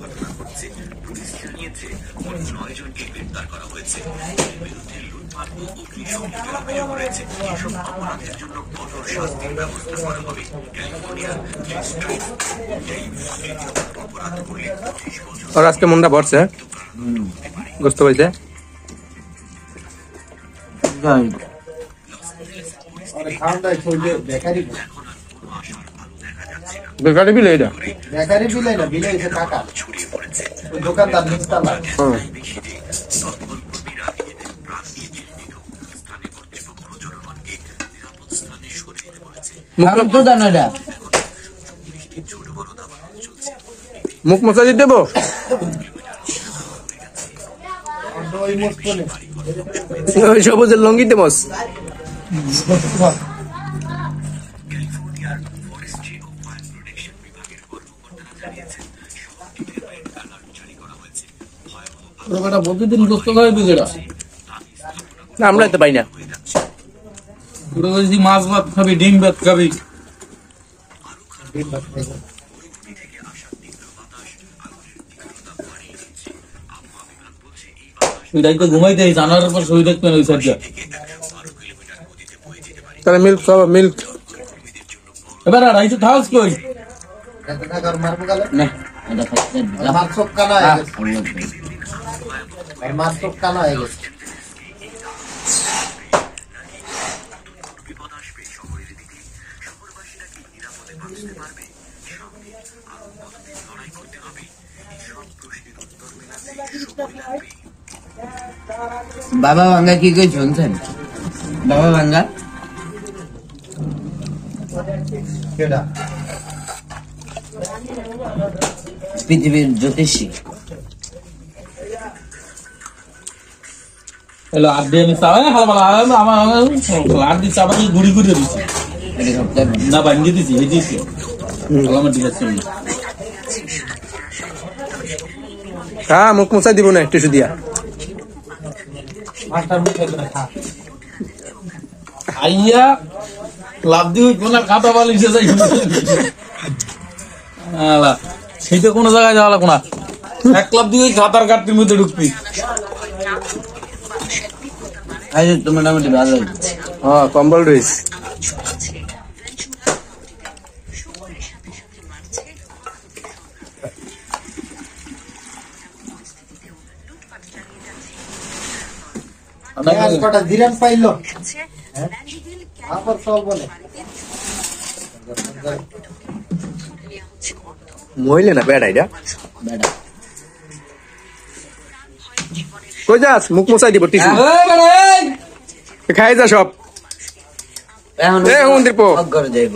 ঘটনা ঘটছে, পুলিশ জানিয়েছে মোট 9 জনকে গ্রেপ্তার করা হয়েছে। বিরুদ্ধে লুটপাট ও অগ্নিসংযোগের অভিযোগ রয়েছে। এসব অপরাধের জন্য কঠোর শাস্তির ব্যবস্থা করা হবে। ক্যালিফোর্নিয়ার অপরাধ করলে 25 বছর। আজকে মনটা ভরছে গোস্ত হয়েছে। বেকারি বিলে এটা, বেকারি বিলে না, বিলে এসে টাকা দোকানদার নিস্তালা। মুখ মশা দিয়ে দেবো। সবুজের লঙ্গিতে মস প্রতিদিন গোস্ত খাবে বিকেটা, আমরা তো পাই না। মাছ ভাত খাবি, ডিম ভাত খাবি। ঘুমাইতে জানার পর শরীর দেখবেন ওই সাইডটা। তাহলে মিল্ক খাবো, মিল্ক। এবার আর আইসো থাকস কই না মাছ সব কানা হয়ে গেছে, মাছ সব কানা হয়ে গেছে। বাবা ভাঙ্গা কি কই শুনছেন? বাবা ভাঙ্গা পৃথিবীর জ্যোতিষী। হ্যালো আড্ডি আমি চাওয়া আমার আড্ডি চাপা গুড়ি গুড়ি দিচ্ছি না, বানিয়ে দিচ্ছি এই দিচ্ছি আমার দিকে। হ্যাঁ, মুখ মশাই দিব না টিস্যু দিয়া। আইয়া লাভ দিয়ে কোন খাতা বালিশে যাই, সেইটা কোনো জায়গায় যাওয়া লাগো না। এক লাভ দিয়ে খাতার কাটতির মধ্যে ঢুকবি। তো মোটামুটি ভালো। হ্যাঁ, কম্বল রয়েছে। দিলাম পাইল আবার চল বলে মহিলা না বেড়া এটা। বেটা কই যাস? মুখ মশাই দিব টিস্যু। খাই যা সব। এখন ঘরে যাইব।